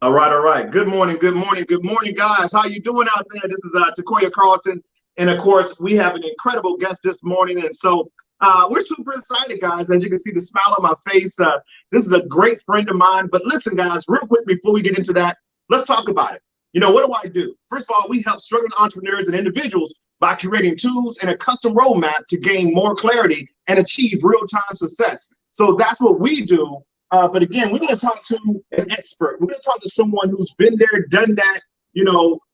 All right, all right. Good morning, guys. How you doing out there? This is Takoya Carlton, and of course, we have an incredible guest this morning, and so we're super excited, guys. As you can see, the smile on my face. This is a great friend of mine. But listen, guys, real quick before we get into that, let's talk about it. What do I do? First of all, we help struggling entrepreneurs and individuals by creating tools and a custom roadmap to gain more clarity and achieve real-time success. So that's what we do. But again, we're going to talk to an expert. We're going to talk to someone who's been there, done that,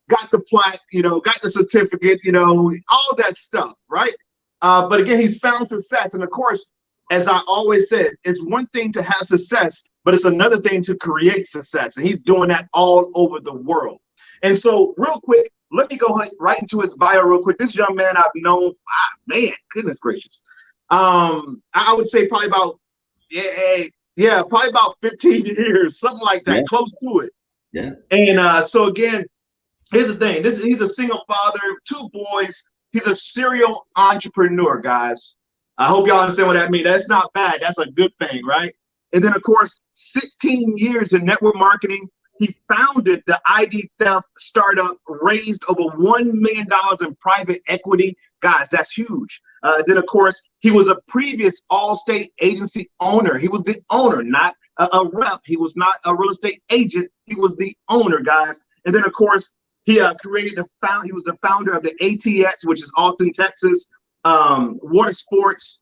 got the plaque, got the certificate, all that stuff, right? But again, he's found success. And of course, as I always said, it's one thing to have success, but it's another thing to create success. And he's doing that all over the world. And so real quick, let me go right into his bio real quick. This young man I've known, goodness gracious. I would say probably about, probably about 15 years, something like that, close to it. Yeah. And so again, here's the thing. He's a single father, 2 boys. He's a serial entrepreneur, guys. I hope y'all understand what that means. That's not bad. That's a good thing, right? And then, of course, 16 years in network marketing. He founded the ID theft startup, raised over $1 million in private equity. Guys, that's huge. Then, of course, he was a previous Allstate agency owner. He was the owner, not a rep. He was not a real estate agent. He was the owner, guys. And then, of course, he he was the founder of the ATX, which is Austin, Texas, water sports.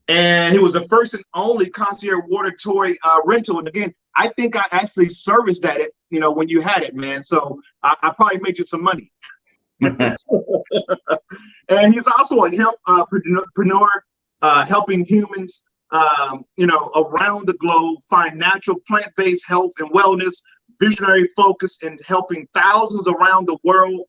And he was the first and only concierge water toy rental. And again, I think I actually serviced that, when you had it, man. So I probably made you some money. And he's also a help entrepreneur, helping humans, around the globe find natural plant-based health and wellness, visionary focus, and helping thousands around the world.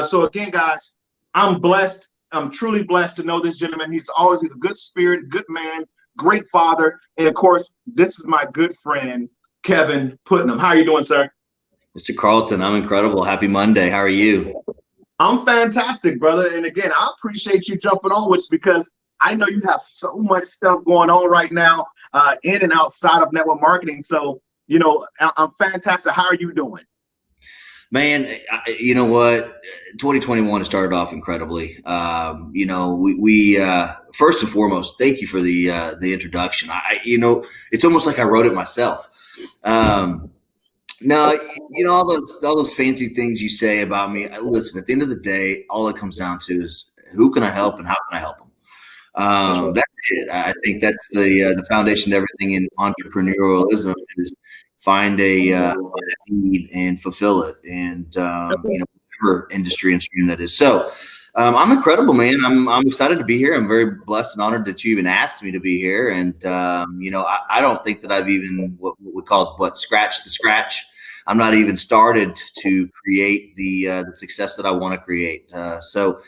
So again, guys, I'm blessed. I'm truly blessed to know this gentleman. He's a good spirit, good man, great father. And of course, this is my good friend, Kevin Putnam. How are you doing, sir? Mr. Carlton, I'm incredible. Happy Monday. How are you? I'm fantastic, brother. And again, I appreciate you jumping on with us because I know you have so much stuff going on right now in and outside of network marketing. So, I'm fantastic. How are you doing? Man, you know what? 2021 has started off incredibly. We first and foremost, thank you for the introduction. It's almost like I wrote it myself. Now, all those fancy things you say about me. Listen, at the end of the day, all it comes down to is who can I help and how can I help them. That's it. I think that's the foundation of everything in entrepreneurialism is find a need and fulfill it, and whatever industry and stream that is. So I'm incredible, man. I'm excited to be here. I'm very blessed and honored that you even asked me to be here. And I don't think that I've even what we call scratched the scratch. I'm not even started to create the success that I want to create. So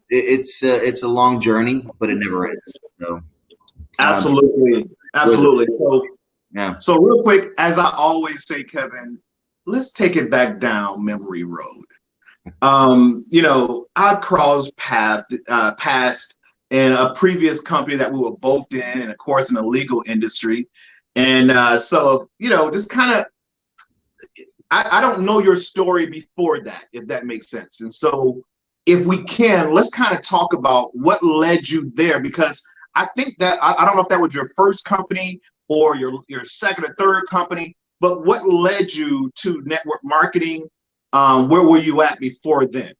it's a long journey, but it never ends. So absolutely. So. Yeah. So real quick, as I always say, Kevin, let's take it back down memory road. I crossed past in a previous company that we were both in, and of course in the legal industry. And so, just kind of, I don't know your story before that, if that makes sense. And so if we can, let's kind of talk about what led you there, because I think that, I don't know if that was your first company or your second or third company, but what led you to network marketing? Where were you at before then?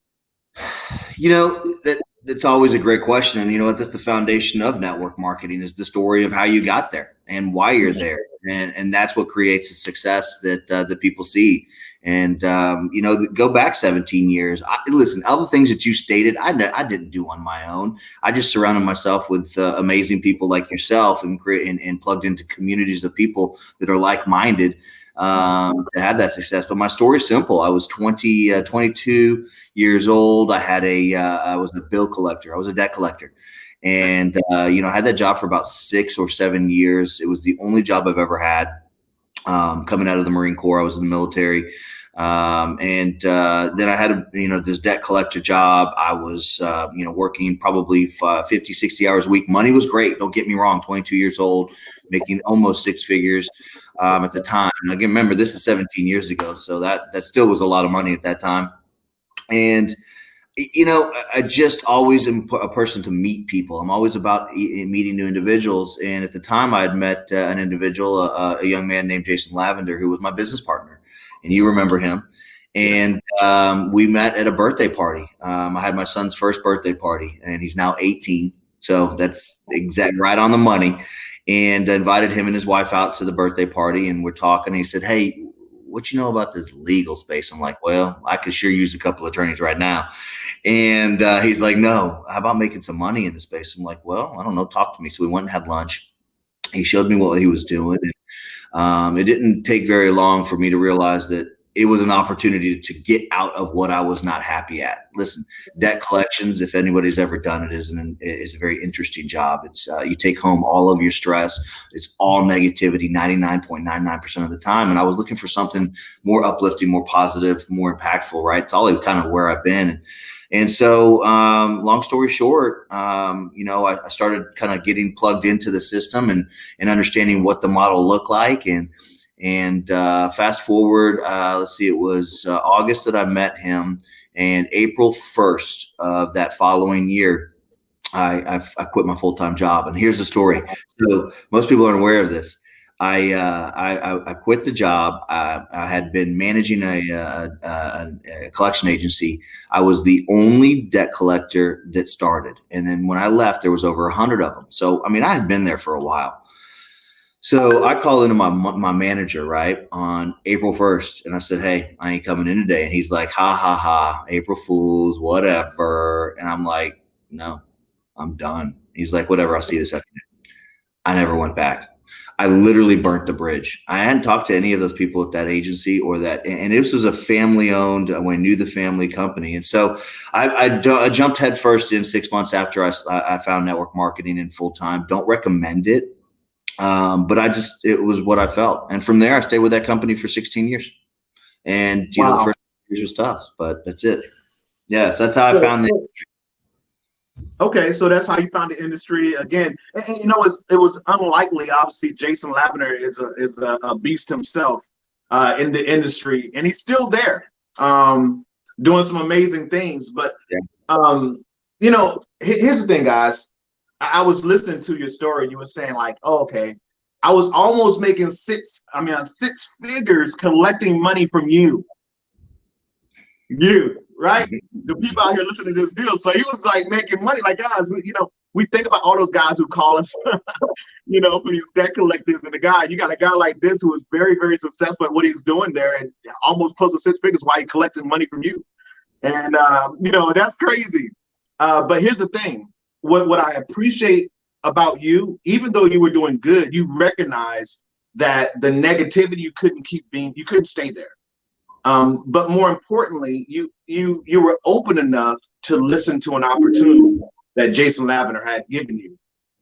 That's always a great question. And that's the foundation of network marketing is the story of how you got there and why you're there. And that's what creates the success that people see. And, go back 17 years. Listen, all the things that you stated, I didn't do on my own. I just surrounded myself with amazing people like yourself and plugged into communities of people that are like-minded to have that success. But my story is simple. I was 22 years old. I was a bill collector. I was a debt collector. And, I had that job for about 6 or 7 years. It was the only job I've ever had. Coming out of the Marine Corps, I was in the military. Then I had this debt collector job. I was working probably 50, 60 hours a week. Money was great. Don't get me wrong. 22 years old, making almost six figures at the time. And again, remember, this is 17 years ago, so that still was a lot of money at that time. And I just always am a person to meet people. I'm always about meeting new individuals. And at the time, I had met an individual, a young man named Jason Lavender, who was my business partner. And you remember him. And we met at a birthday party. I had my son's first birthday party, and he's now 18. So that's exact right on the money. And I invited him and his wife out to the birthday party, and we're talking. And he said, "Hey, what you know about this legal space?" I'm like, "Well, I could sure use a couple of attorneys right now." And he's like, "No, how about making some money in the space?" I'm like, "Well, I don't know. Talk to me." So we went and had lunch. He showed me what he was doing. And it didn't take very long for me to realize that it was an opportunity to get out of what I was not happy at. Listen, debt collections, if anybody's ever done it, is a very interesting job. It's you take home all of your stress. It's all negativity 99.99% of the time. And I was looking for something more uplifting, more positive, more impactful, right? It's all kind of where I've been. And so, long story short, I started kind of getting plugged into the system and understanding what the model looked like. And fast forward, let's see, it was August that I met him, and April 1st of that following year, I quit my full-time job. And here's the story. So most people aren't aware of this. I quit the job. I had been managing a collection agency. I was the only debt collector that started. And then when I left, there was over 100 of them. So, I mean, I had been there for a while. So I called into my manager, right, on April 1st. And I said, "Hey, I ain't coming in today." And he's like, "Ha, ha, ha, April Fools, whatever." And I'm like, "No, I'm done." He's like, "Whatever, I'll see you this afternoon." I never went back. I literally burnt the bridge. I hadn't talked to any of those people at that agency and this was a family owned, I knew the family company. And so I jumped headfirst in 6 months after I found network marketing in full time. Don't recommend it. But it was what I felt. And from there, I stayed with that company for 16 years. And, Wow. The first years was tough, but that's it. Yeah. So that's how I found the industry. Okay. So that's how you found the industry again. And it was unlikely. Obviously, Jason Lavender is a beast himself in the industry, and he's still there doing some amazing things. But, here's the thing, guys. I was listening to your story. You were saying like, "Oh, okay, I was almost making six figures collecting money from you, right? The people out here listening to this deal." So he was like making money. Like, guys, we think about all those guys who call us, for these debt collectors, and you got a guy like this who is very, very successful at what he's doing there, and almost close to six figures while he collecting money from you, and that's crazy. But here's the thing. What I appreciate about you, even though you were doing good, you recognize that the negativity you couldn't stay there. But more importantly, you were open enough to listen to an opportunity that Jason Lavender had given you.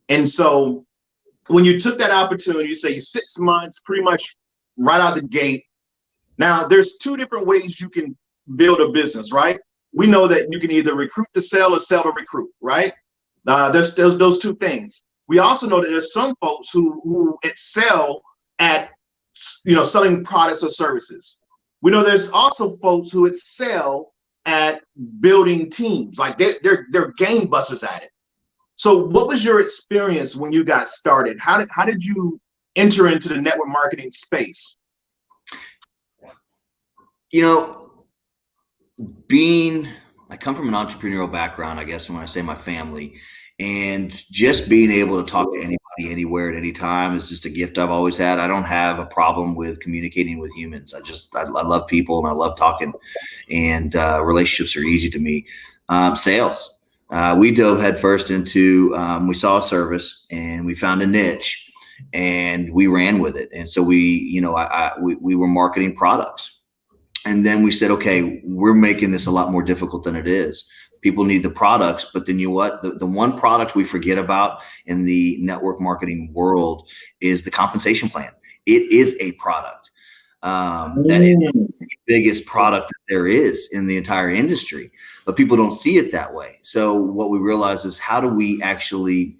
And so when you took that opportunity, you say 6 months, pretty much right out the gate. Now there's two different ways you can build a business, right? We know that you can either recruit to sell or sell to recruit, right? There's those two things. We also know that there's some folks who excel at selling products or services. We know there's also folks who excel at building teams, like they're game busters at it. So what was your experience when you got started? How did you enter into the network marketing space? I come from an entrepreneurial background, I guess, when I say my family, and just being able to talk to anybody, anywhere, at any time is just a gift I've always had. I don't have a problem with communicating with humans. I love people and I love talking, and relationships are easy to me. Sales. We dove headfirst into, we saw a service and we found a niche and we ran with it. And so we were marketing products. And then we said, okay, we're making this a lot more difficult than it is. People need the products, but then the one product we forget about in the network marketing world is the compensation plan. It is a product. That is the biggest product that there is in the entire industry, but people don't see it that way. So what we realize is, how do we actually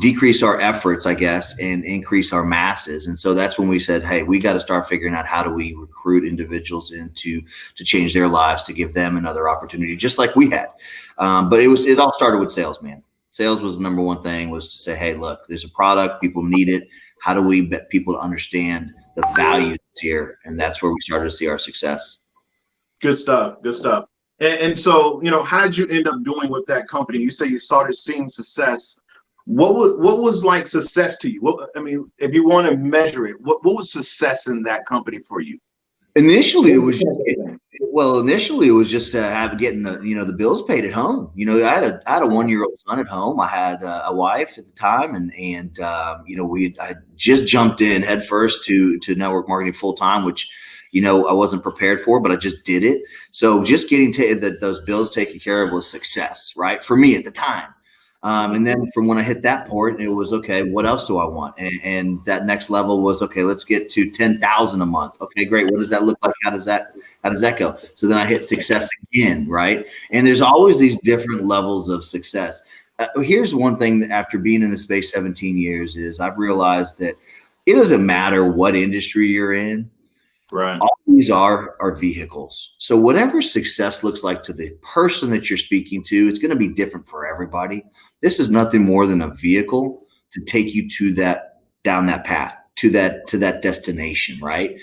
decrease our efforts, I guess, and increase our masses. And so that's when we said, hey, we got to start figuring out how do we recruit individuals to change their lives, to give them another opportunity, just like we had. But it all started with sales, man. Sales was the number one thing, was to say, hey, look, there's a product, people need it. How do we get people to understand the value that's here? And that's where we started to see our success. Good stuff. Good stuff. And so, how did you end up doing with that company? You say you started seeing success. What was like success to you? If you want to measure it, what was success in that company for you? Initially, it was just getting the bills paid at home. I had a 1-year-old son at home. I had a wife at the time, and I just jumped in head first to network marketing full time, which I wasn't prepared for, but I just did it. So just getting those bills taken care of was success, right, for me at the time. And then from when I hit that point, it was, okay, what else do I want? And that next level was, okay, let's get to 10,000 a month. Okay, great. What does that look like? How does that go? So then I hit success again, right? And there's always these different levels of success. Here's one thing that, after being in the space 17 years, is I've realized that it doesn't matter what industry you're in. Right. All these are vehicles. So whatever success looks like to the person that you're speaking to, it's going to be different for everybody. This is nothing more than a vehicle to take you down that path, to that destination, right?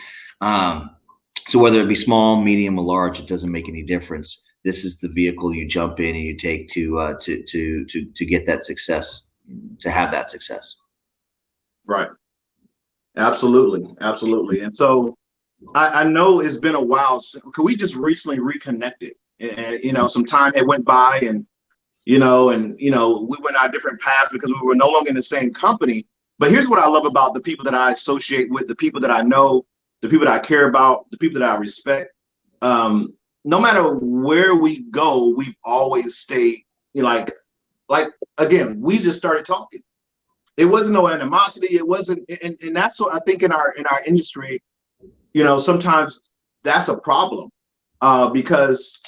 So whether it be small, medium, or large, it doesn't make any difference. This is the vehicle you jump in and you take to get that success, to have that success. Right. Absolutely. And so, I know it's been a while. Could we just recently reconnected? And some time had went by, and we went our different paths because we were no longer in the same company. But here's what I love about the people that I associate with, the people that I know, the people that I care about, the people that I respect. No matter where we go, we've always stayed like again, we just started talking. It wasn't no animosity. It wasn't, and that's what I think in our industry. Sometimes that's a problem because,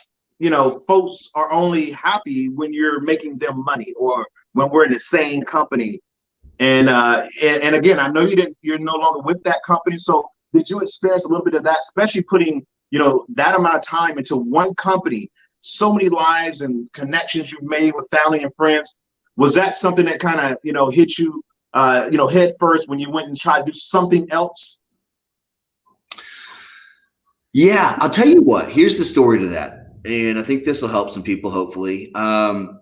folks are only happy when you're making them money, or when we're in the same company. And again, I know you're no longer with that company. So did you experience a little bit of that, especially putting, that amount of time into one company, so many lives and connections you've made with family and friends? Was that something that kind of, hit you, head first when you went and tried to do something else? Yeah, I'll tell you what, here's the story to that. And I think this will help some people, hopefully. The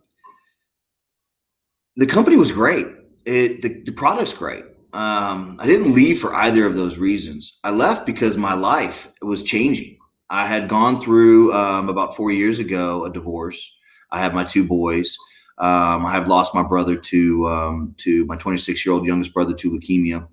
company was great. The product's great. I didn't leave for either of those reasons. I left because my life was changing. I had gone through, about 4 years ago, a divorce. I have my 2 boys. I have lost my brother to my 26-year-old youngest brother to leukemia.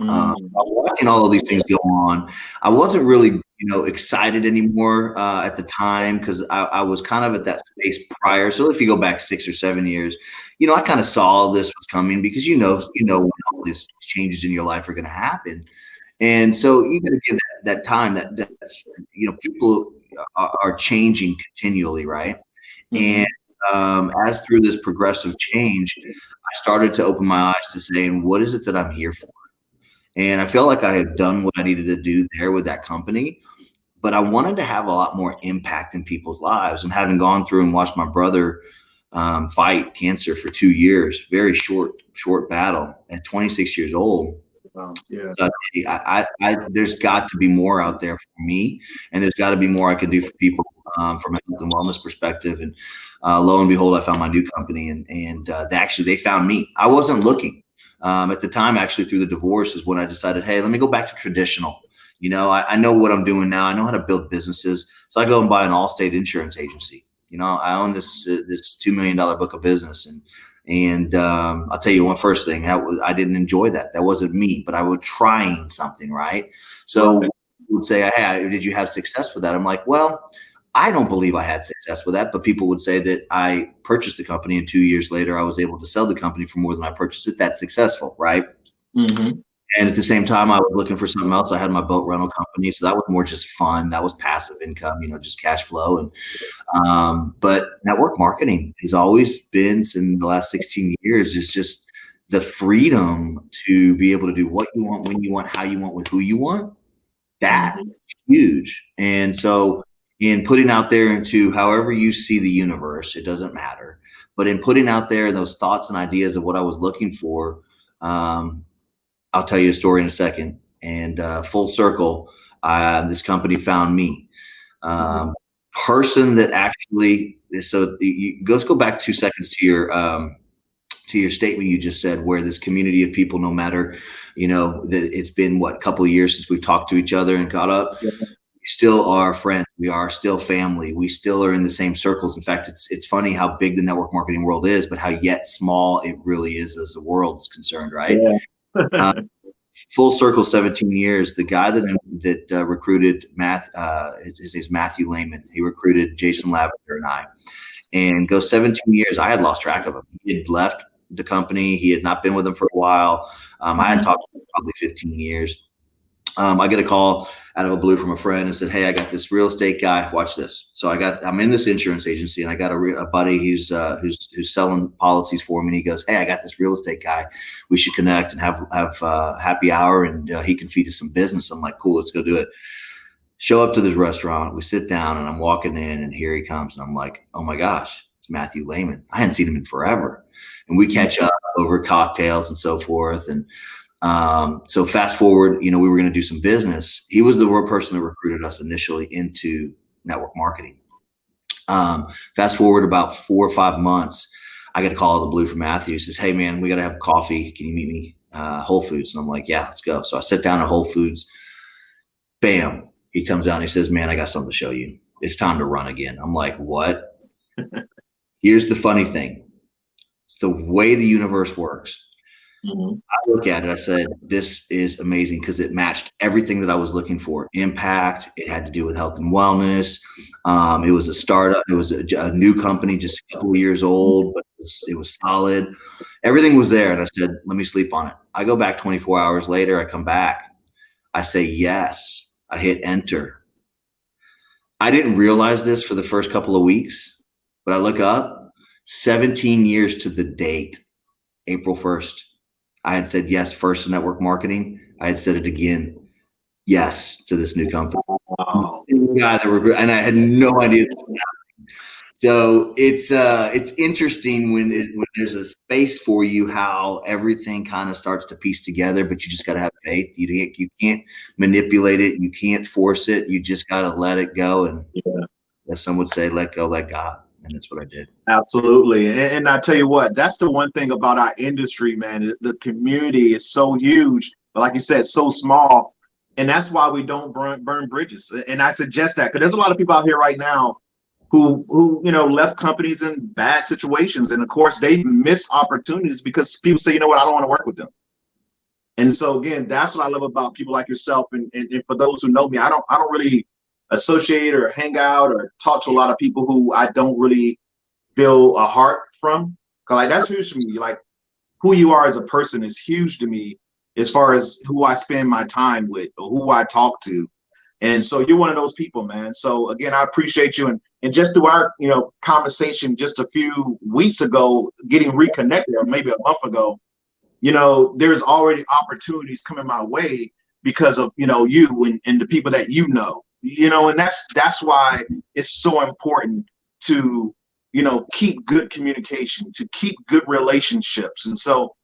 I was watching all of these things go on. I wasn't really, excited anymore at the time, because I was kind of at that space prior. So if you go back 6 or 7 years, I kind of saw this was coming, because when all these changes in your life are going to happen. And so you got to give that time that people are changing continually, right? And as through this progressive change, I started to open my eyes to saying, what is it that I'm here for? And I felt like I had done what I needed to do there with that company, but I wanted to have a lot more impact in people's lives. And having gone through and watched my brother fight cancer for 2 years, very short battle at 26 years old. Yeah. There's got to be more out there for me, and there's got to be more I can do for people from a health and wellness perspective. And lo and behold, I found my new company, and they found me. I wasn't looking. At the time, actually, through the divorce is when I decided, hey, let me go back to traditional. I know what I'm doing now. I know how to build businesses. So I go and buy an Allstate insurance agency. I own this $2 million book of business. And I'll tell you one first thing, I didn't enjoy that. That wasn't me, but I was trying something, right? So people would say, hey, did you have success with that? I'm like, well, I don't believe I had success with that, but people would say that I purchased the company, and 2 years later, I was able to sell the company for more than I purchased it. That's successful, right? And at the same time, I was looking for something else. I had my boat rental company, so that was more just fun. That was passive income, just cash flow. And but network marketing has always been, in the last 16 years, is just the freedom to be able to do what you want, when you want, how you want, with who you want. That's huge. And so in putting out there into however you see the universe, it doesn't matter. But in putting out there those thoughts and ideas of what I was looking for, I'll tell you a story in a second. And full circle, this company found me. Person that actually, so let's go back 2 seconds to your statement you just said, where this community of people, no matter, that it's been a couple of years since we've talked to each other and got up. Yeah. We still are friends. We are still family. We still are in the same circles. In fact, it's funny how big the network marketing world is, but how yet small it really is as the world is concerned, right? Yeah. Full circle, 17 years. The guy that recruited his name's Matthew Lehman. He recruited Jason Lavender and I. And go 17 years, I had lost track of him. He had left the company. He had not been with them for a while. I had talked to him probably 15 years. I get a call out of the blue from a friend and said, "Hey, I got this real estate guy. Watch this." So I'm in this insurance agency, and I got a buddy who's selling policies for me. And he goes, "Hey, I got this real estate guy. We should connect and have happy hour, and he can feed us some business." I'm like, "Cool, let's go do it." Show up to this restaurant. We sit down, and I'm walking in, and here he comes. And I'm like, "Oh my gosh, it's Matthew Lehman. I hadn't seen him in forever." And we catch up over cocktails and so forth. And so fast forward, we were going to do some business. He was the person that recruited us initially into network marketing. Fast forward about 4 or 5 months, I get a call out of the blue from Matthew. He says, "Hey man, we got to have coffee. Can you meet me Whole Foods?" And I'm like, "Yeah, let's go." So I sit down at Whole Foods. Bam. He comes out and he says, "Man, I got something to show you. It's time to run again." I'm like, "What?" Here's the funny thing. It's the way the universe works. I look at it, I said, this is amazing, because it matched everything that I was looking for. Impact. It had to do with health and wellness. It was a startup. It was a new company, just a couple of years old, but it was solid. Everything was there. And I said, let me sleep on it. I go back 24 hours later. I come back. I say, yes. I hit enter. I didn't realize this for the first couple of weeks, but I look up, 17 years to the date, April 1st. I had said yes first to network marketing. I had said it again, yes, to this new company. Wow. And I had no idea. So it's interesting when there's a space for you, how everything kind of starts to piece together, but you just got to have faith. You can't manipulate it. You can't force it. You just got to let it go. And as some would say, let go, let God. And that's what I did. Absolutely. And I tell you what, that's the one thing about our industry, man. The community is so huge, but like you said, so small. And that's why we don't burn bridges. And I suggest that, because there's a lot of people out here right now who left companies in bad situations. And of course, they miss opportunities because people say, you know what, I don't want to work with them. And so again, that's what I love about people like yourself. And for those who know me, I don't really associate or hang out or talk to a lot of people who I don't really feel a heart from. Cause like that's huge to me. Like who you are as a person is huge to me, as far as who I spend my time with or who I talk to. And so you're one of those people, man. So again, I appreciate you. And just through our, conversation just a few weeks ago, getting reconnected, or maybe a month ago, there's already opportunities coming my way because of, you and the people that and that's why it's so important to, keep good communication, to keep good relationships. And so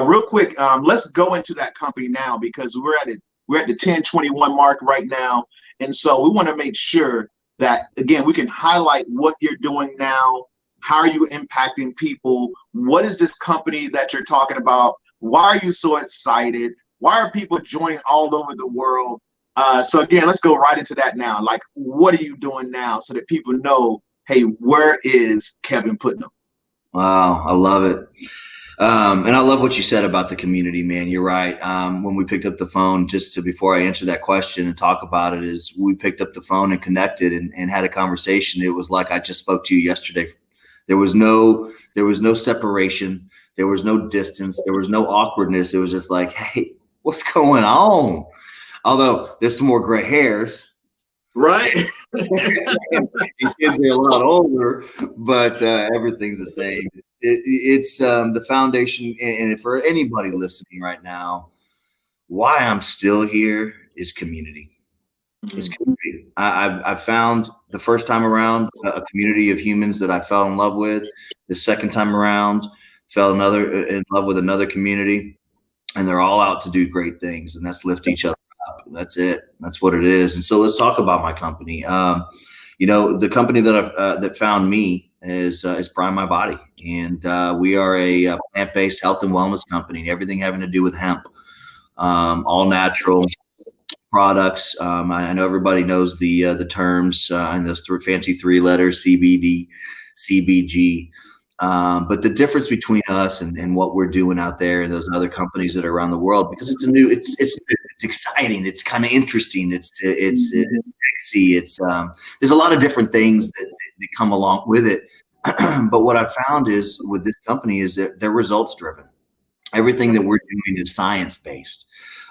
real quick, let's go into that company now, because we're at the 1021 mark right now. And so we want to make sure that, again, we can highlight what you're doing now. How are you impacting people? What is this company that you're talking about? Why are you so excited? Why are people joining all over the world? So again, let's go right into that now. Like, what are you doing now so that people know, hey, where is Kevin Putnam? Wow, I love it. And I love what you said about the community, man. You're right. When we picked up the phone, before I answer that question and talk about it, is we picked up the phone and connected and had a conversation. It was like I just spoke to you yesterday. There was no separation. There was no distance. There was no awkwardness. It was just like, hey, what's going on? Although there's some more gray hairs. Right. And kids are a lot older, but everything's the same. It's the foundation. And for anybody listening right now, why I'm still here is community. It's community. I've found the first time around a community of humans that I fell in love with. The second time around, fell in love with another community, and they're all out to do great things, and that's lift each other up. That's it. That's what it is. And so let's talk about my company. The company that found me is Prime My Body, and we are a plant-based health and wellness company. Everything having to do with hemp, all natural products. I know everybody knows the terms and those fancy 3 letters: CBD, CBG. But the difference between us and what we're doing out there and those other companies that are around the world, because it's exciting, it's kind of interesting, it's sexy, there's a lot of different things that come along with it. But what I've found is with this company is that they're results driven. Everything that we're doing is science based.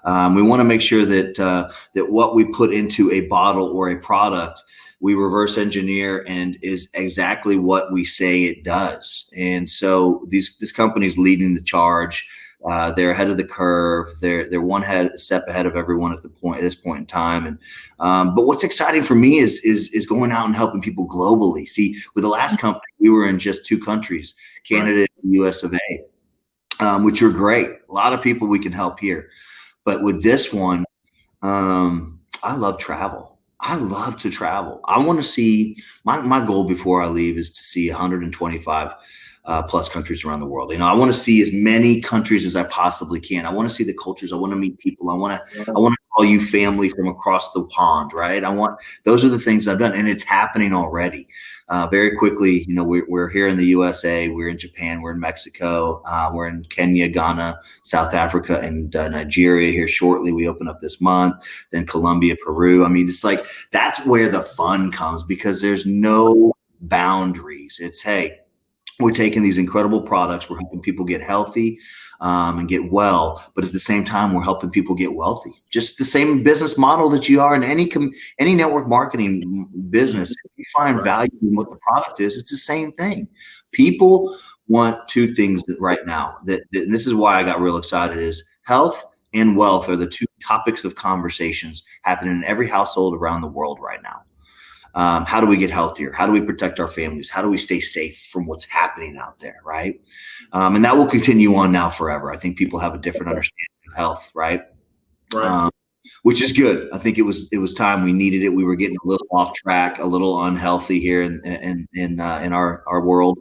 We want to make sure that what we put into a bottle or a product, we reverse engineer and is exactly what we say it does. And so this company's leading the charge. They're ahead of the curve. They're one step ahead of everyone at this point in time. And but what's exciting for me is going out and helping people globally. See, with the last company, we were in just 2 countries, Canada and US of A, which are great. A lot of people we can help here. But with this one, I love travel. I love to travel. I want to see my goal before I leave is to see 125 plus countries around the world. I want to see as many countries as I possibly can. I want to see the cultures. I want to meet people. I want to call you family from across the pond, right? Those are the things I've done, and it's happening already. Very quickly, we're here in the USA, we're in Japan, we're in Mexico, we're in Kenya, Ghana, South Africa, and Nigeria here shortly. We open up this month, then Colombia, Peru. I mean, it's like, that's where the fun comes, because there's no boundaries. It's, hey, we're taking these incredible products, we're helping people get healthy and get well, but at the same time, we're helping people get wealthy. Just the same business model that you are in any network marketing business. If you find value in what the product is, it's the same thing. People want 2 things right now. And this is why I got real excited: is health and wealth are the 2 topics of conversations happening in every household around the world right now. How do we get healthier? How do we protect our families? How do we stay safe from what's happening out there, right? And that will continue on now forever. I think people have a different understanding of health, right? Which is good. I think it was time. We needed it. We were getting a little off track, a little unhealthy here in our world.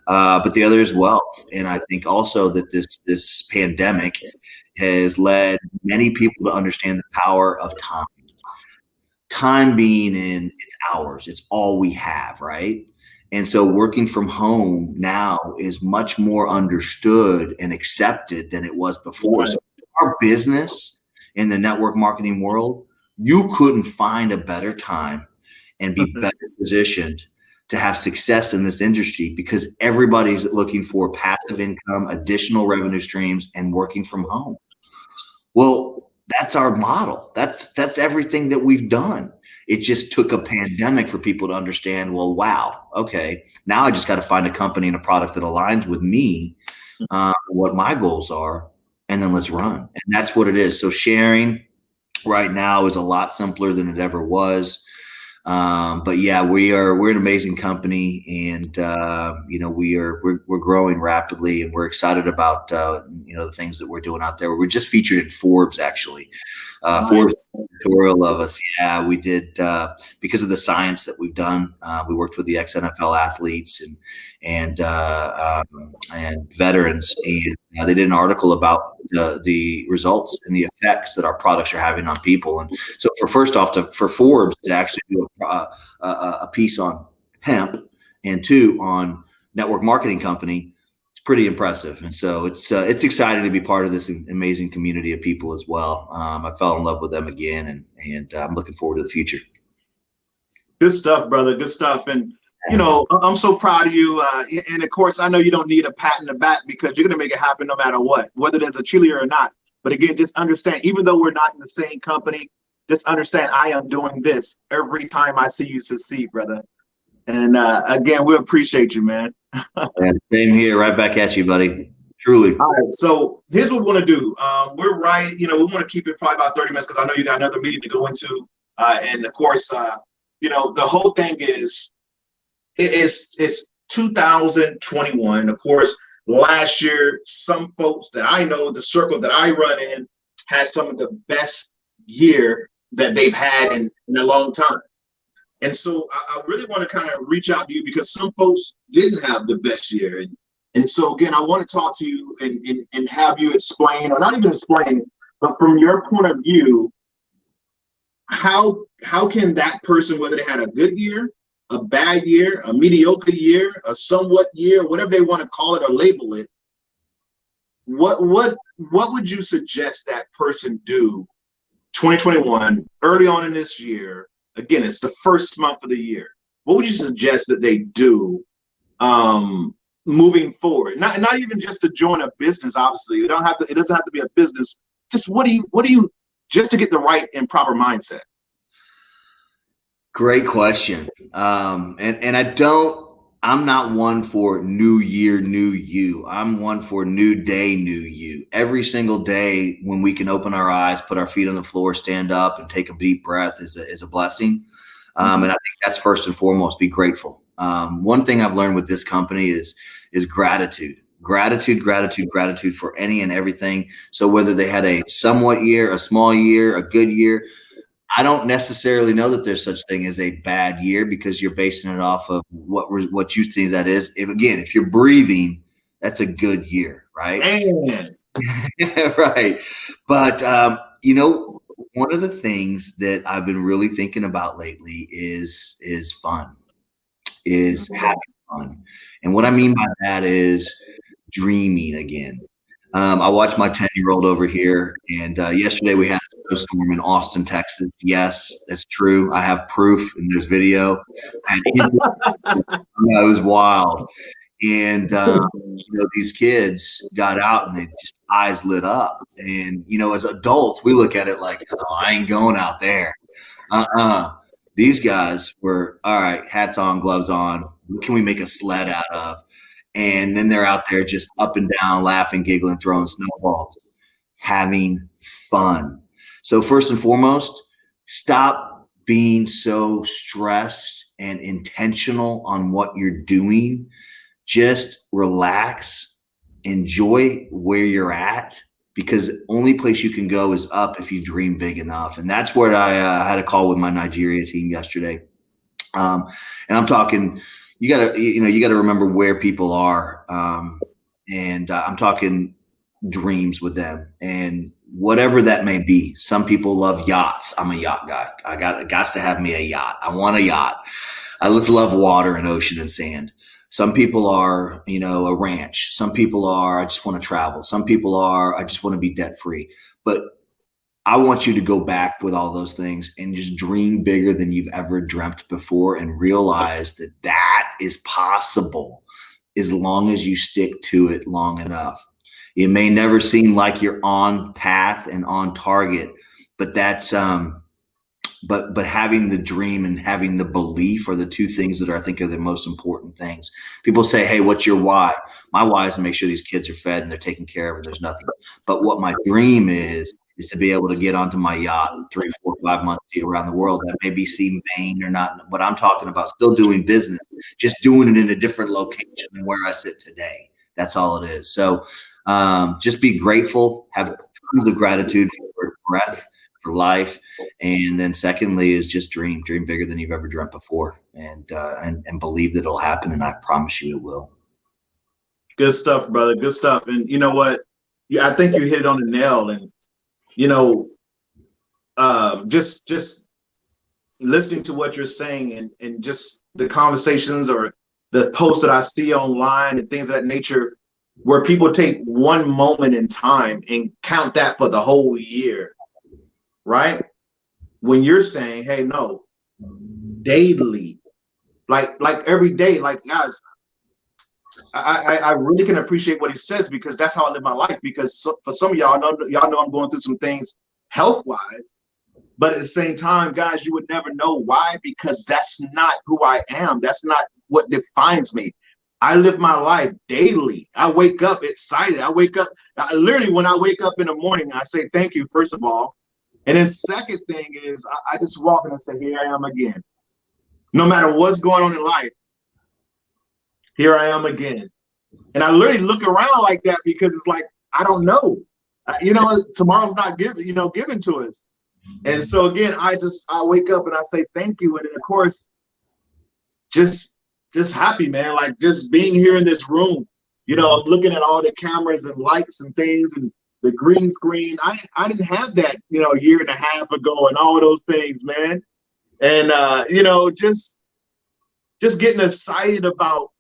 But the other is wealth, and I think also that this pandemic has led many people to understand the power of time. Time being in, it's ours. It's all we have, right? And so working from home now is much more understood and accepted than it was before. Right. So our business in the network marketing world, you couldn't find a better time and be better positioned to have success in this industry, because everybody's looking for passive income, additional revenue streams, and working from home. Well, that's our model. That's everything that we've done. It just took a pandemic for people to understand, well, wow, okay, now I just got to find a company and a product that aligns with me, what my goals are, and then let's run. And that's what it is. So sharing right now is a lot simpler than it ever was. But yeah, we're an amazing company, and we're growing rapidly, and we're excited about the things that we're doing out there. We're just featured in Forbes, actually. Forbes editorial of us. Yeah, we did because of the science that we've done. We worked with the ex-NFL athletes and veterans, and they did an article about the results and the effects that our products are having on people. And so for Forbes to actually do a piece on hemp, and 2 on network marketing company, it's pretty impressive. And so it's exciting to be part of this amazing community of people as well. I fell in love with them again, and I'm looking forward to the future. Good stuff, brother. Good stuff. And I'm so proud of you. And of course, I know you don't need a pat in the back, because you're going to make it happen no matter what, whether there's a cheerleader or not. But again, just understand, even though we're not in the same company, just understand I am doing this every time I see you succeed, brother. And again, we appreciate you, man. And same here, right back at you, buddy. Truly. All right, so here's what we want to do. We're right, we want to keep it probably about 30 minutes because I know you got another meeting to go into. And of course, the whole thing is it's 2021. Of course, last year, some folks that I know, the circle that I run in, had some of the best year that they've had in a long time. And so I really want to kind of reach out to you because some folks didn't have the best year. And so, again, I want to talk to you and have you explain, or not even explain, but from your point of view, how can that person, whether they had a good year, a bad year, a mediocre year, a somewhat year, whatever they want to call it or label it, what would you suggest that person do 2021, early on in this year? Again, it's the first month of the year. What would you suggest that they do moving forward? Not even just to join a business, obviously. It doesn't have to be a business. Just what do you just to get the right and proper mindset? Great question. I'm not one for new year, new you. I'm one for new day, new you. Every single day when we can open our eyes, put our feet on the floor, stand up and take a deep breath is a blessing. And I think that's first and foremost, be grateful. One thing I've learned with this company is gratitude. Gratitude for any and everything. So whether they had a somewhat year, a small year, a good year, I don't necessarily know that there's such thing as a bad year because you're basing it off of what you think that is. If you're breathing, that's a good year, right? Man. Right. But, one of the things that I've been really thinking about lately is fun, is having fun. And what I mean by that is dreaming again. I watched my 10-year-old over here, and yesterday we had a snowstorm in Austin, Texas. Yes, that's true. I have proof, and there's video. And it was wild. And these kids got out, and they just eyes lit up. And as adults, we look at it like, "Oh, I ain't going out there." These guys were all right. Hats on, gloves on. What can we make a sled out of? And then they're out there just up and down, laughing, giggling, throwing snowballs, having fun. So first and foremost, stop being so stressed and intentional on what you're doing. Just relax, enjoy where you're at, because the only place you can go is up if you dream big enough. And that's what I had a call with my Nigeria team yesterday. And I'm talking – you gotta remember where people are. And I'm talking dreams with them and whatever that may be. Some people love yachts. I'm a yacht guy. I got to have me a yacht. I want a yacht. I just love water and ocean and sand. Some people are, a ranch. Some people are, I just want to travel. Some people are, I just want to be debt free. But I want you to go back with all those things and just dream bigger than you've ever dreamt before and realize that that is possible as long as you stick to it long enough. It may never seem like you're on path and on target, but that's but having the dream and having the belief are the two things that I think are the most important things. People say, "Hey, what's your why?" My why is to make sure these kids are fed and they're taken care of and there's nothing. But what my dream is to be able to get onto my yacht 3, 4, 5 months around the world. That may be seem vain or not, but I'm talking about still doing business, just doing it in a different location than where I sit today. That's all it is. So just be grateful, have tons of gratitude for breath, for life. And then secondly is just dream bigger than you've ever dreamt before and believe that it'll happen. And I promise you it will. Good stuff, brother. Good stuff. And you know what? I think you hit it on the nail. And just listening to what you're saying and just the conversations or the posts that I see online and things of that nature, where people take one moment in time and count that for the whole year, right? When you're saying, hey, no, daily, like every day, like guys, I really can appreciate what he says, because that's how I live my life. Because for some of y'all know I'm going through some things health wise, but at the same time, guys, you would never know why, because that's not who I am. That's not what defines me. I live my life daily. I wake up excited. Literally, when I wake up in the morning, I say thank you, first of all. And then second thing is I just walk in and say, here I am again. No matter what's going on in life, here I am again. And I literally look around like that, because it's like, I don't know. Tomorrow's not given to us. And so again, I wake up and I say thank you. And then of course, just happy, man. Like just being here in this room, I'm looking at all the cameras and lights and things and the green screen. I didn't have that, a year and a half ago, and all those things, man. And just getting excited about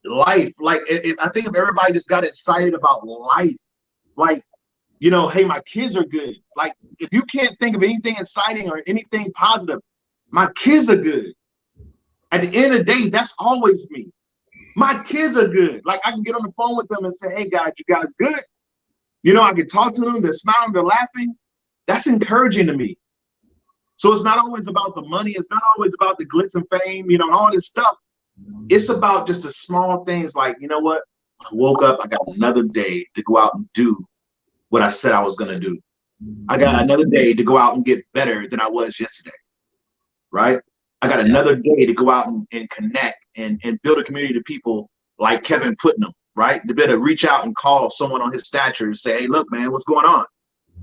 life. Like I think if everybody just got excited about life, like, hey, my kids are good. Like, if you can't think of anything exciting or anything positive, my kids are good. At the end of the day, that's always me. My kids are good. Like, I can get on the phone with them and say, hey, guys, you guys good? I can talk to them. They're smiling, they're laughing. That's encouraging to me. So it's not always about the money. It's not always about the glitz and fame, all this stuff. It's about just the small things like, you know what? I woke up, I got another day to go out and do what I said I was going to do. I got another day to go out and get better than I was yesterday, right? I got another day to go out and connect and build a community of people like Kevin Putnam, right? To be able to reach out and call someone on his stature and say, hey, look, man, what's going on?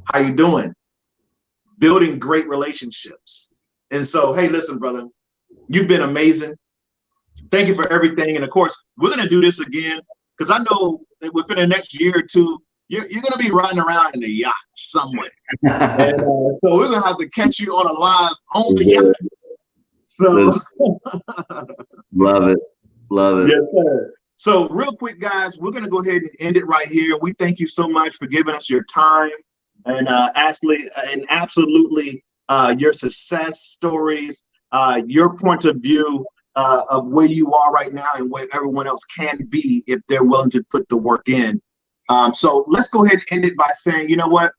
How you doing? Building great relationships. And so, hey, listen, brother, you've been amazing. Thank you for everything. And of course, we're going to do this again, because I know that within the next year or two, you're going to be riding around in a yacht somewhere. And so we're going to have to catch you on a live on the yacht. So love it. Yes, sir. So real quick, guys, we're going to go ahead and end it right here. We thank you so much for giving us your time and absolutely your success stories, your point of view of where you are right now and where everyone else can be if they're willing to put the work in. So let's go ahead and end it by saying, you know what?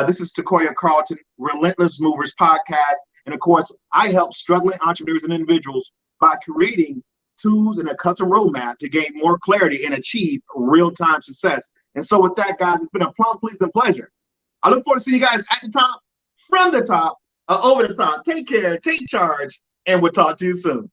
This is Takoya Carlton, Relentless Movers Podcast. And of course, I help struggling entrepreneurs and individuals by creating tools and a custom roadmap to gain more clarity and achieve real-time success. And so with that, guys, it's been a plum pleasing pleasure. I look forward to seeing you guys at the top, from the top, over the top. Take care, take charge, and we'll talk to you soon.